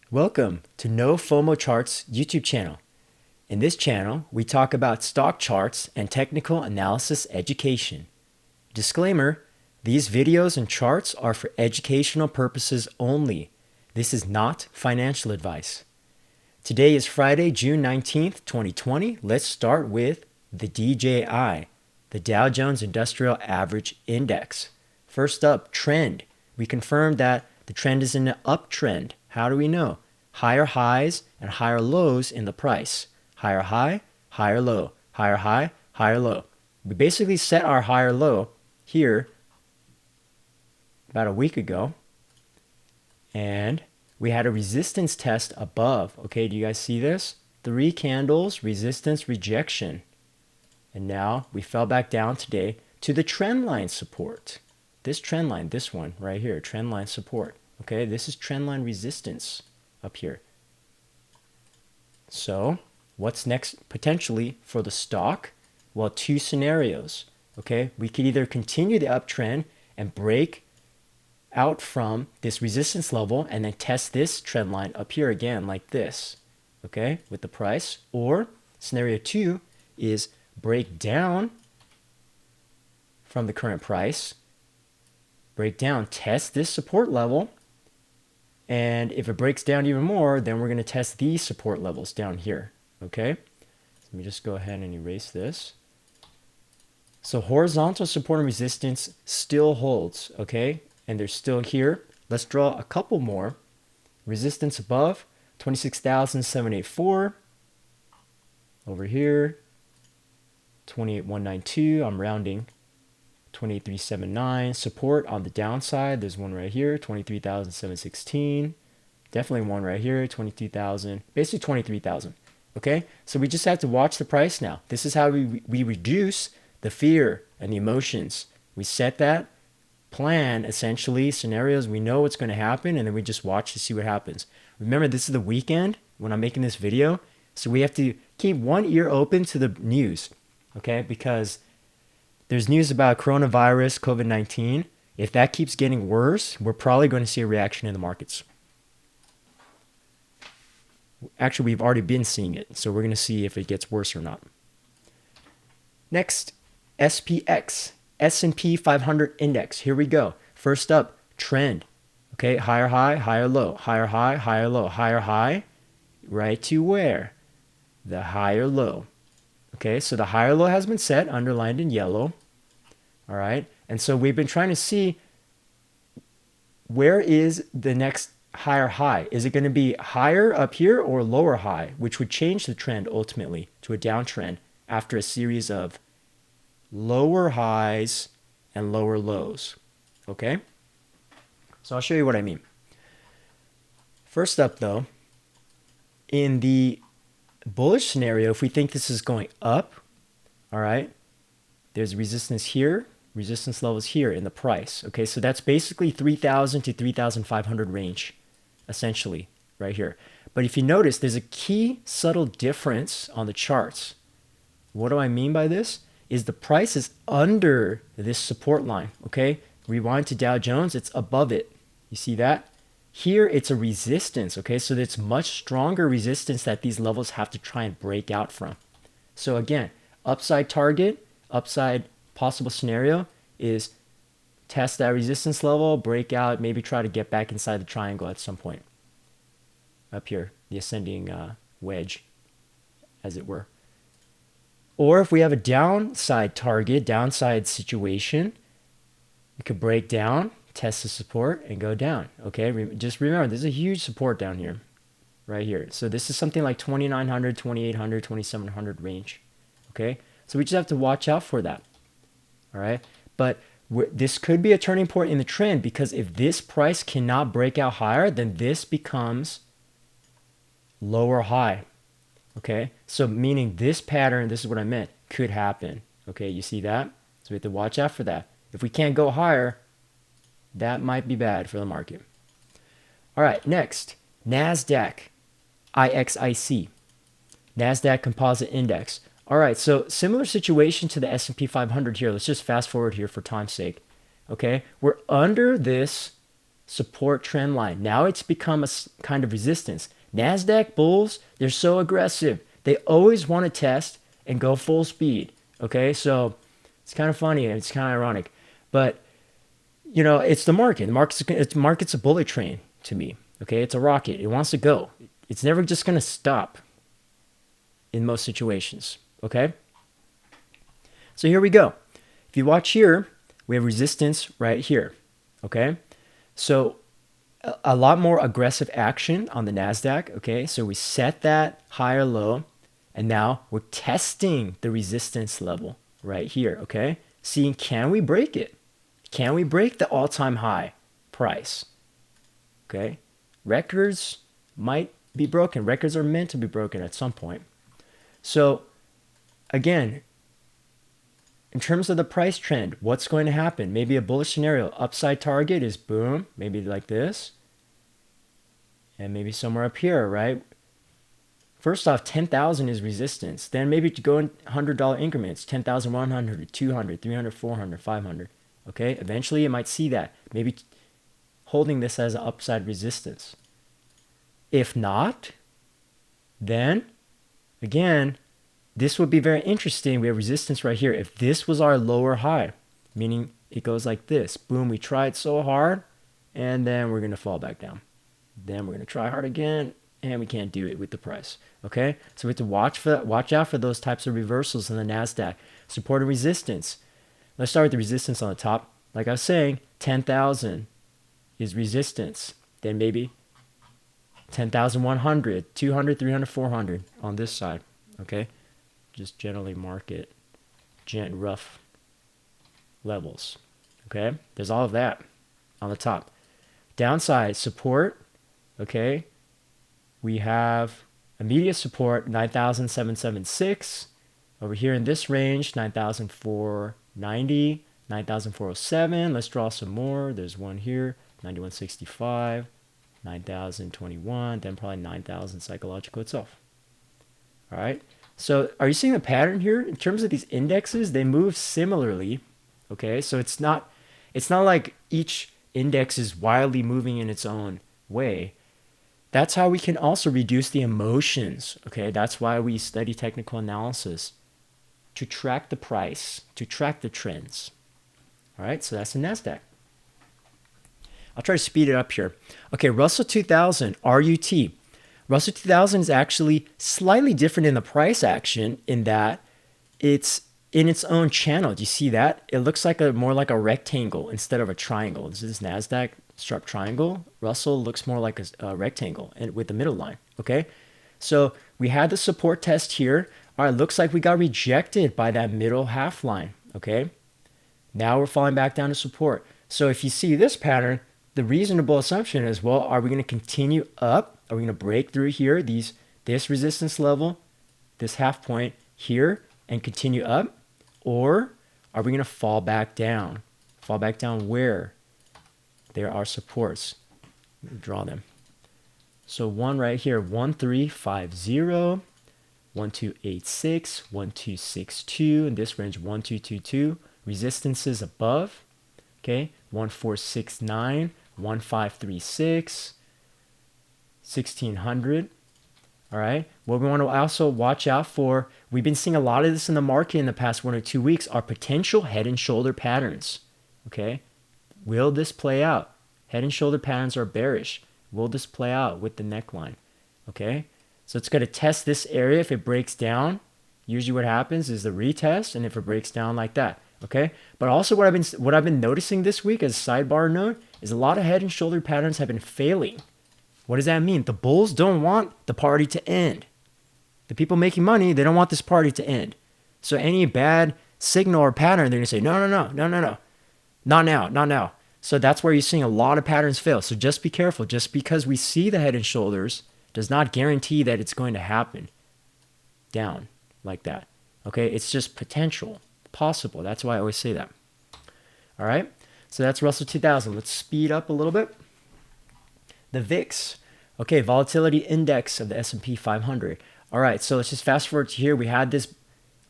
Welcome to No FOMO Charts YouTube channel. In this channel, we talk about stock charts and technical analysis education. Disclaimer, these videos and charts are for educational purposes only. This is not financial advice. Today is Friday, June 19th, 2020. Let's start with the DJI, the Dow Jones Industrial Average Index. First up, trend. We confirmed that the trend is in an uptrend. How do we know? Higher highs and higher lows in the price. Higher high, higher low, higher high, higher low. We basically set our higher low here about a week ago, and we had a resistance test above. Okay, do you guys see this? 3 candles, resistance, rejection. And now we fell back down today to the trend line support. This trend line, this one right here, trend line support. Okay, this is trend line resistance up here. So what's next potentially for the stock? Well, 2 scenarios. Okay, we could either continue the uptrend and break out from this resistance level and then test this trend line up here again like this, okay, with the price. Or scenario 2 is break down from the current price, break down, test this support level, and if it breaks down even more, then we're going to test these support levels down here, okay? Let me just go ahead and erase this. So horizontal support and resistance still holds, okay? And they're still here. Let's draw a couple more. Resistance above, 26,784. Over here, 28,192. I'm rounding. 28,379. Support on the downside. There's one right here, 23,716. Definitely one right here, 22,000. Basically 23,000. Okay? So we just have to watch the price now. This is how we reduce the fear and the emotions. We set that plan, essentially, scenarios. We know what's going to happen, and then we just watch to see what happens. Remember, this is the weekend when I'm making this video, so we have to keep one ear open to the news, okay? Because there's news about coronavirus, COVID-19. If that keeps getting worse, we're probably going to see a reaction in the markets. Actually, we've already been seeing it, so we're going to see if it gets worse or not. Next, SPX. S&P 500 index. Here we go. First up, trend. Okay, higher high, higher low, higher high, higher low, higher high, right to where? The higher low. Okay, so the higher low has been set, underlined in yellow. All right, and so we've been trying to see where is the next higher high. Is it going to be higher up here or lower high, which would change the trend ultimately to a downtrend after a series of lower highs and lower lows. Okay, so I'll show you what I mean. First up though, in the bullish scenario, if we think this is going up, all right, there's resistance here, resistance levels here in the price. Okay, so that's basically 3,000 to 3,500 range, essentially, right here. But if you notice, there's a key subtle difference on the charts. What do I mean by this? Is the price is under this support line, okay? Rewind to Dow Jones, it's above it. You see that? Here, it's a resistance, okay? So it's much stronger resistance that these levels have to try and break out from. So again, upside target, upside possible scenario is test that resistance level, break out, maybe try to get back inside the triangle at some point. Up here, the ascending wedge, as it were. Or if we have a downside target, downside situation, we could break down, test the support, and go down. Okay, just remember, there's a huge support down here, right here. So this is something like 2,900, 2,800, 2,700 range. Okay, so we just have to watch out for that. All right, but this could be a turning point in the trend, because if this price cannot break out higher, then this becomes lower high. Okay, so meaning this pattern, this is what I meant, could happen. Okay, you see that? So we have to watch out for that. If we can't go higher, that might be bad for the market. All right, next, Nasdaq, IXIC, Nasdaq Composite Index. All right, so similar situation to the S&P 500 here. Let's just fast forward here for time's sake. Okay, we're under this support trend line. Now it's become a kind of resistance. Nasdaq bulls, they're so aggressive. They always want to test and go full speed. Okay, so it's kind of funny and it's kind of ironic, but you know, it's the market. The market's a bullet train to me. Okay, it's a rocket. It wants to go. It's never just going to stop in most situations. Okay, so here we go. If you watch here, we have resistance right here. Okay, so a lot more aggressive action on the Nasdaq. Okay, so we set that higher low, and now we're testing the resistance level right here. Okay, seeing can we break it? Can we break the all-time high price? Okay, records might be broken. Records are meant to be broken at some point. So again, in terms of the price trend, what's going to happen? Maybe a bullish scenario. Upside target is boom, maybe like this. And maybe somewhere up here, right? First off, 10,000 is resistance. Then maybe to go in $100 increments, 10,100, 200, 300, 400, 500. Okay, eventually it might see that. Maybe holding this as an upside resistance. If not, then again, this would be very interesting. We have resistance right here. If this was our lower high, meaning it goes like this. Boom, we tried so hard, and then we're going to fall back down. Then we're going to try hard again, and we can't do it with the price. Okay, so we have to watch out for those types of reversals in the Nasdaq. Support and resistance. Let's start with the resistance on the top. Like I was saying, 10,000 is resistance. Then maybe 10,100, 200, 300, 400 on this side. Okay, just generally market rough levels. Okay, there's all of that on the top. Downside support. Okay, we have immediate support 9,776. Over here in this range, 9,490, 9,407. Let's draw some more. There's one here, 9,165, 9,021, then probably 9,000 psychological itself. All right. So are you seeing the pattern here? In terms of these indexes, they move similarly. Okay, so it's not like each index is wildly moving in its own way. That's how we can also reduce the emotions. Okay, that's why we study technical analysis, to track the price, to track the trends. All right, so that's the Nasdaq. I'll try to speed it up here. Okay, Russell 2000, RUT. Russell 2000 is actually slightly different in the price action in that it's in its own channel. Do you see that? It looks like more like a rectangle instead of a triangle. This is Nasdaq sharp triangle. Russell looks more like a rectangle and with the middle line. Okay, so we had the support test here. All right, looks like we got rejected by that middle half line. Okay, now we're falling back down to support. So if you see this pattern, the reasonable assumption is, well, are we going to continue up? Are we going to break through here, this resistance level, this half point here, and continue up? Or are we going to fall back down? Fall back down where? There are supports. Let me draw them. So one right here, 1350, 1286, 1262, in this range 1222. Resistances above. Okay, 1469, 1536, 1600. All right. What we want to also watch out for, we've been seeing a lot of this in the market in the past 1 or 2 weeks, are potential head and shoulder patterns. Okay. Will this play out? Head and shoulder patterns are bearish. Will this play out with the neckline? Okay. So it's going to test this area. If it breaks down, usually what happens is the retest, and if it breaks down like that. Okay. But also what I've been noticing this week as a sidebar note is a lot of head and shoulder patterns have been failing. What does that mean? The bulls don't want the party to end. The people making money, they don't want this party to end. So any bad signal or pattern, they're going to say, no. Not now. So that's where you're seeing a lot of patterns fail. So just be careful. Just because we see the head and shoulders does not guarantee that it's going to happen down like that. Okay, it's just potential, possible. That's why I always say that. All right, so that's Russell 2000. Let's speed up a little bit. The VIX, okay, volatility index of the S&P 500. All right, so let's just fast forward to here. We had this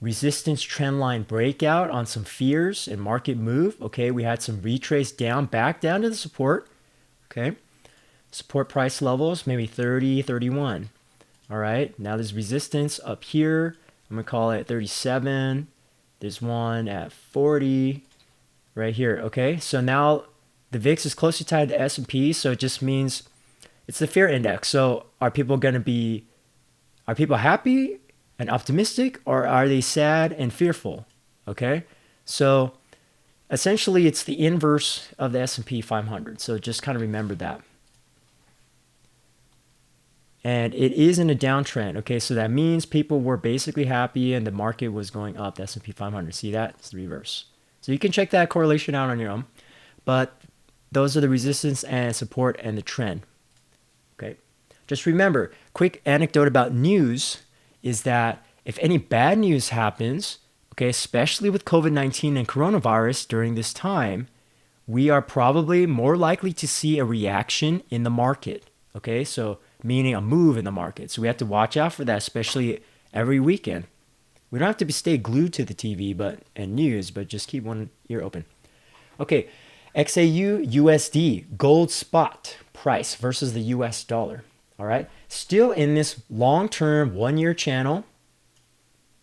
resistance trend line breakout on some fears and market move. Okay, we had some retrace down, back down to the support. Okay. Support price levels, maybe 30, 31. All right. Now there's resistance up here. I'm going to call it 37. There's one at 40 right here. Okay. So now the VIX is closely tied to S&P. So it just means it's the fear index. So are people happy and optimistic, or are they sad and fearful? Okay. So essentially it's the inverse of the S&P 500. So just kind of remember that. And it is in a downtrend. Okay, so that means people were basically happy and the market was going up, the S&P 500. See that? It's the reverse. So you can check that correlation out on your own. But those are the resistance and support and the trend. Okay. Just remember, quick anecdote about news is that if any bad news happens, okay, especially with COVID-19 and coronavirus during this time, we are probably more likely to see a reaction in the market. Okay, so meaning a move in the market. So we have to watch out for that, especially every weekend. We don't have to stay glued to the TV and news, but just keep one ear open. Okay, XAUUSD, gold spot price versus the US dollar. All right, still in this long-term one-year channel,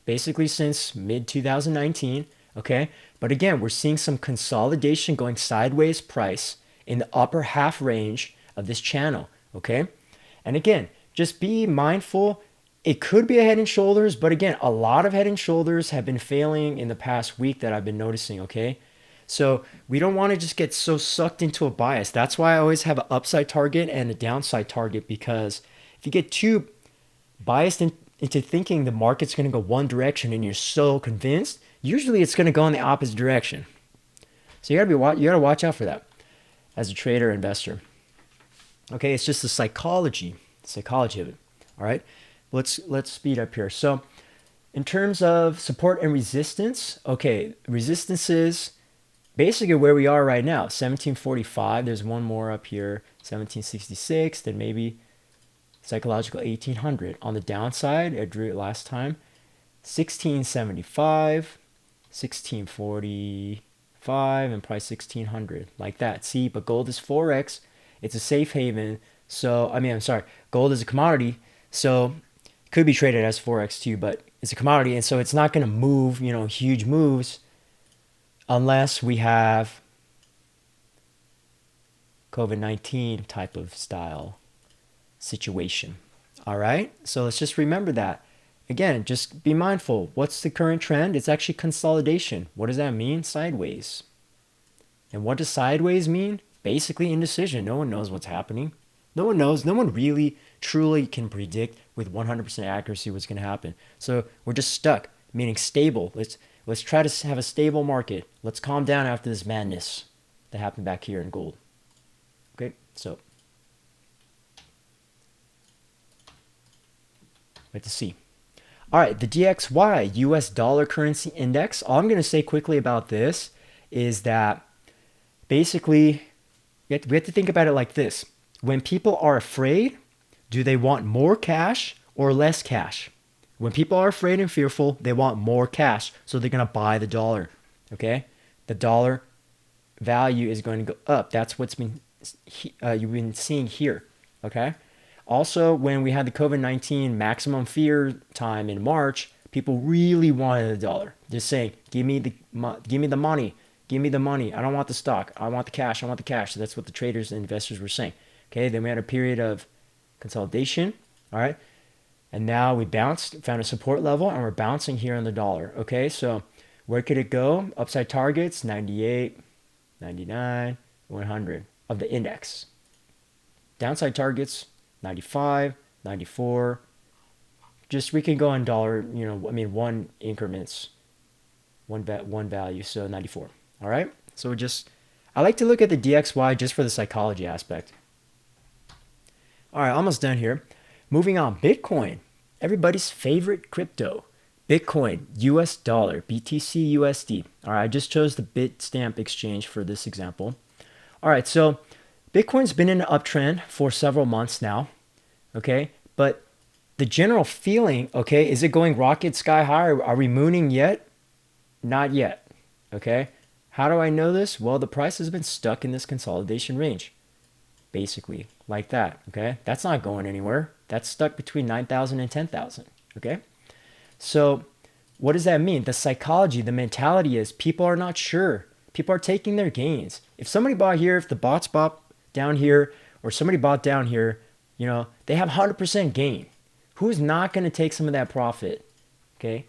basically since mid-2019, okay? But again, we're seeing some consolidation going sideways price in the upper half range of this channel, okay? And again, just be mindful. It could be a head and shoulders, but again, a lot of head and shoulders have been failing in the past week that I've been noticing, okay? So we don't want to just get so sucked into a bias. That's why I always have an upside target and a downside target, because if you get too biased into thinking the market's going to go one direction and you're so convinced, usually it's going to go in the opposite direction. So you gotta watch out for that as a trader or investor. Okay, it's just the psychology of it. All right, let's speed up here. So in terms of support and resistance, okay, resistance is basically where we are right now, 1745. There's one more up here, 1766, then maybe psychological 1800. On the downside, I drew it last time, 1675, 1645, and probably 1600, like that. See, but gold is Forex. It's a safe haven. So, gold is a commodity. So it could be traded as Forex too, but it's a commodity. And so it's not going to move, huge moves unless we have COVID-19 type of style situation. All right. So let's just remember that. Again, just be mindful. What's the current trend? It's actually consolidation. What does that mean? Sideways. And what does sideways mean? Basically indecision. No one knows what's happening. No one knows. No one really truly can predict with 100% accuracy what's going to happen. So we're just stuck, meaning stable. Let's try to have a stable market. Let's calm down after this madness that happened back here in gold. Okay, so wait to see. All right, the DXY, US dollar currency index. All I'm going to say quickly about this is that basically we have to think about it like this. When people are afraid, do they want more cash or less cash? When people are afraid and fearful, they want more cash, so they're going to buy the dollar, okay? The dollar value is going to go up. That's what's been you've been seeing here, okay? Also, when we had the COVID-19 maximum fear time in March, people really wanted the dollar. They're saying, give me the money. Give me the money. I don't want the stock. I want the cash. I want the cash. So that's what the traders and investors were saying. Okay, then we had a period of consolidation, all right? And now we bounced, found a support level, and we're bouncing here on the dollar. Okay, so where could it go? Upside targets, 98, 99, 100 of the index. Downside targets, 95, 94. Just we can go on dollar, one increments, one value, so 94. All right, so I like to look at the DXY just for the psychology aspect. All right, almost done here. Moving on, Bitcoin, everybody's favorite crypto. Bitcoin, US dollar, BTCUSD. All right, I just chose the Bitstamp exchange for this example. All right, so Bitcoin's been in an uptrend for several months now, okay? But the general feeling, okay, is it going rocket sky high? Are we mooning yet? Not yet, okay? How do I know this? Well, the price has been stuck in this consolidation range. basically, like that, okay? That's not going anywhere. That's stuck between 9,000 and 10,000, okay? So what does that mean? The psychology, the mentality is people are not sure. People are taking their gains. If somebody bought here, if the bots bought down here, or somebody bought down here, you know, they have 100% gain. Who's not going to take some of that profit, okay,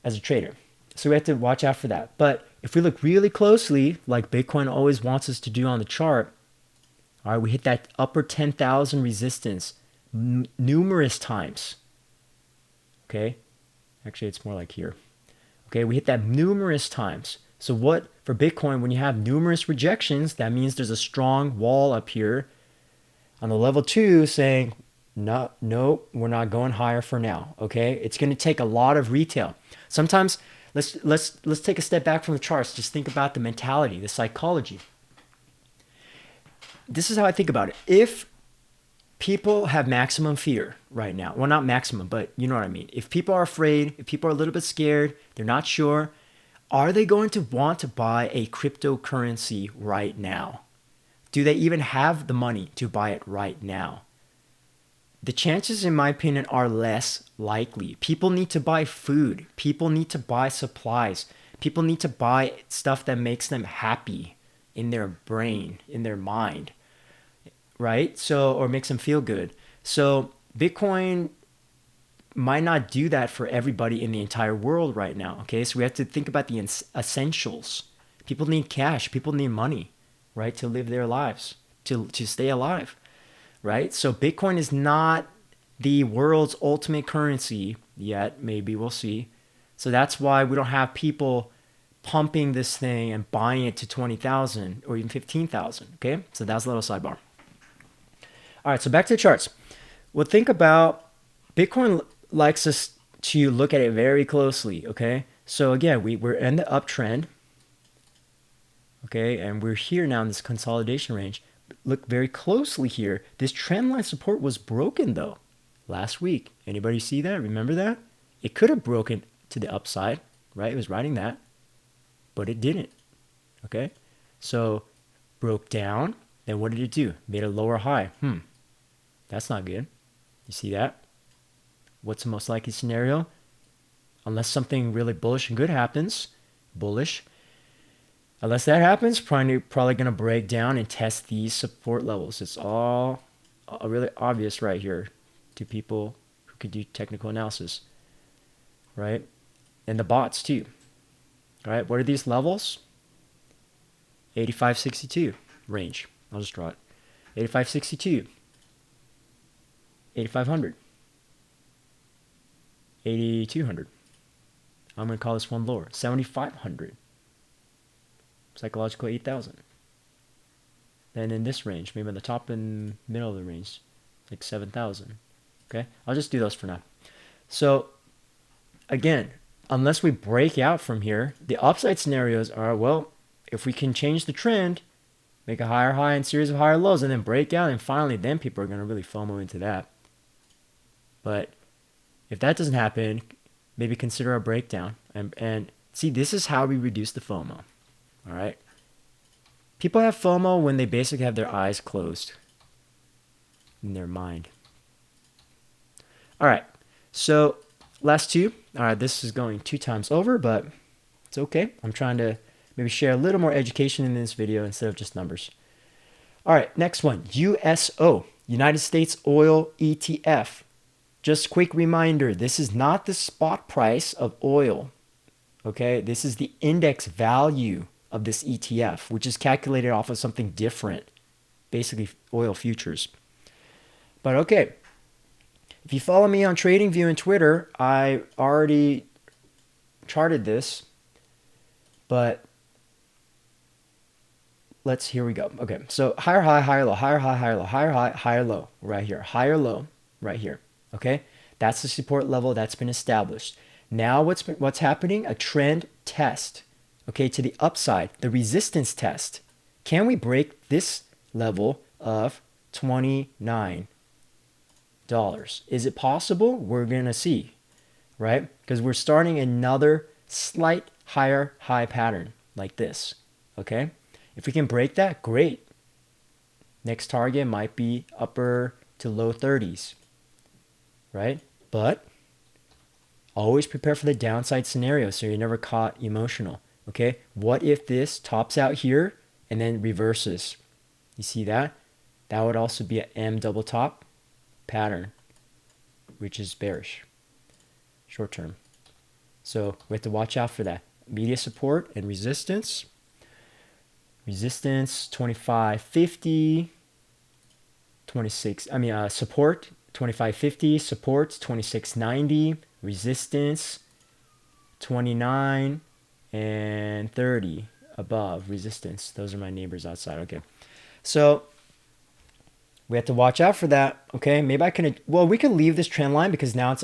as a trader? So we have to watch out for that. But if we look really closely, like Bitcoin always wants us to do on the chart, all right, we hit that upper 10,000 resistance numerous times, okay? Actually, it's more like here. Okay, we hit that numerous times. So what, for Bitcoin, when you have numerous rejections, that means there's a strong wall up here on the level 2 saying, no, we're not going higher for now, okay? It's going to take a lot of retail. Sometimes, let's take a step back from the charts. Just think about the mentality, the psychology. This is how I think about it. If people have maximum fear right now, well, not maximum, but you know what I mean. If people are afraid, if people are a little bit scared, they're not sure, are they going to want to buy a cryptocurrency right now? Do they even have the money to buy it right now? The chances, in my opinion, are less likely. People need to buy food. People need to buy supplies. People need to buy stuff that makes them happy in their brain, in their mind, right? So, or makes them feel good. So Bitcoin might not do that for everybody in the entire world right now, okay? So we have to think about the essentials. People need cash. People need money, right, to live their lives, to stay alive, right? So Bitcoin is not the world's ultimate currency yet. Maybe we'll see. So that's why we don't have people pumping this thing and buying it to 20,000 or even 15,000, okay? So that's a little sidebar. All right, so back to the charts. Well, think about Bitcoin likes us to look at it very closely, okay? So again, we're in the uptrend, okay? And we're here now in this consolidation range. Look very closely here. This trend line support was broken though last week. Anybody see that? Remember that? It could have broken to the upside, right? It was riding that, but it didn't, okay? So broke down. Then what did it do? Made a lower high. That's not good. You see that? What's the most likely scenario? Unless something really bullish and good happens, unless that happens, probably going to break down and test these support levels. It's all really obvious right here to people who could do technical analysis, right? And the bots too, right? What are these levels? 85.62 range. I'll just draw it. 85.62, 8,500, 8,200. I'm going to call this one lower. 7,500. Psychological 8,000. Then in this range, maybe in the top and middle of the range, like 7,000. Okay, I'll just do those for now. So again, unless we break out from here, the upside scenarios are, well, if we can change the trend, make a higher high and series of higher lows, and then break out, and finally then people are going to really FOMO into that. But if that doesn't happen, maybe consider a breakdown. And see, this is how we reduce the FOMO. All right. People have FOMO when they basically have their eyes closed in their mind. All right. So last two. All right. This is going 2 times over, but it's okay. I'm trying to maybe share a little more education in this video instead of just numbers. All right. Next one. USO, United States Oil ETF. Just quick reminder, this is not the spot price of oil, okay? This is the index value of this ETF, which is calculated off of something different, basically oil futures. But okay, if you follow me on TradingView and Twitter, I already charted this, but here we go. Okay, so higher high, higher low, higher high, higher low, higher high, higher low, right here, higher low, right here. Okay, that's the support level that's been established. Now what's happening? A trend test, okay, to the upside, the resistance test. Can we break this level of $29? Is it possible? We're going to see, right? Because we're starting another slight higher high pattern like this, okay? If we can break that, great. Next target might be upper to low 30s, right? But always prepare for the downside scenario so you're never caught emotional, okay? What if this tops out here and then reverses? You see that? That would also be an M double top pattern, which is bearish, short term. So we have to watch out for that. Immediate support and resistance. Resistance 25.50, 26. Support 25.50. Support 26.90. Resistance 29 and 30 above resistance. Those are my neighbors outside. Okay, so we have to watch out for that. Okay, maybe I can. Well, we can leave this trend line because now it's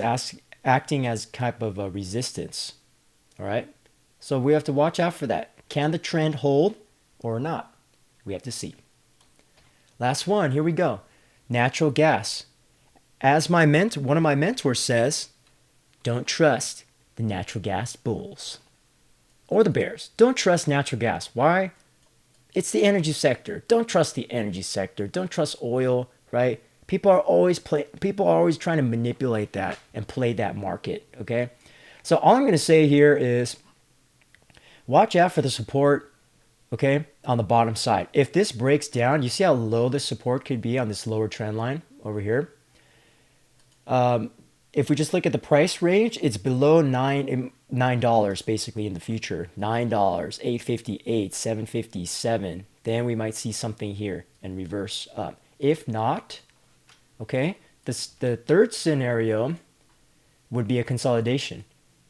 acting as type of a resistance. All right, so we have to watch out for that. Can the trend hold or not? We have to see. Last one. Here we go. Natural gas. As one of my mentors says, don't trust the natural gas bulls or the bears. Don't trust natural gas. Why? It's the energy sector. Don't trust the energy sector. Don't trust oil, right? People are always trying to manipulate that and play that market, okay? So all I'm going to say here is watch out for the support, okay, on the bottom side. If this breaks down, you see how low the support could be on this lower trend line over here? If we just look at the price range, it's below $9 basically in the future. $9, $8.58, $7.57. Then we might see something here and reverse up. If not, okay, the third scenario would be a consolidation.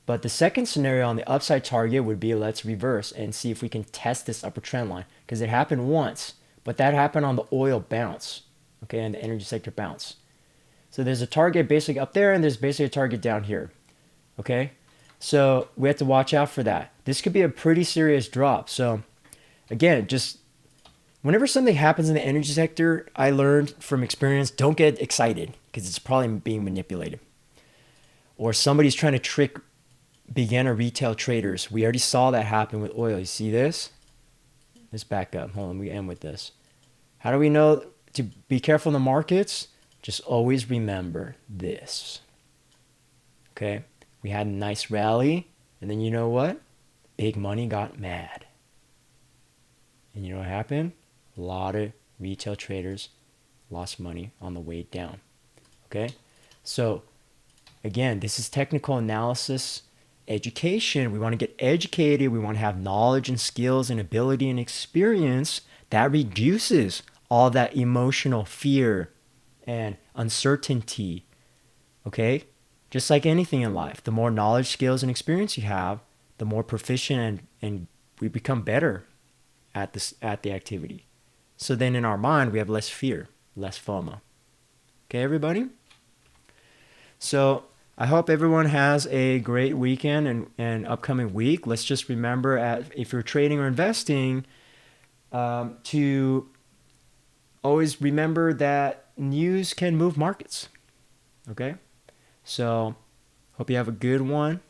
But the second scenario on the upside target would be let's reverse and see if we can test this upper trend line. Because it happened once, but that happened on the oil bounce, okay, and the energy sector bounce. So there's a target basically up there and there's basically a target down here, okay? So we have to watch out for that. This could be a pretty serious drop. So again, just whenever something happens in the energy sector, I learned from experience, don't get excited because it's probably being manipulated. Or somebody's trying to trick beginner retail traders. We already saw that happen with oil. You see this? Let's back up. Hold on, we end with this. How do we know to be careful in the markets? Just always remember this. Okay? We had a nice rally, and then you know what? Big money got mad. And you know what happened? A lot of retail traders lost money on the way down. Okay? So, again, this is technical analysis, education. We want to get educated. We want to have knowledge and skills and ability and experience that reduces all that emotional fear and uncertainty, okay? Just like anything in life, the more knowledge, skills, and experience you have, the more proficient and we become better at the activity. So then in our mind, we have less fear, less FOMO. Okay, everybody? So I hope everyone has a great weekend and upcoming week. Let's just remember, if you're trading or investing, to always remember that news can move markets. Okay? So, hope you have a good one.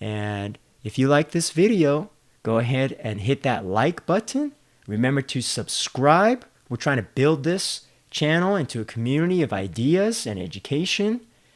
And if you like this video, go ahead and hit that like button. Remember to subscribe. We're trying to build this channel into a community of ideas and education.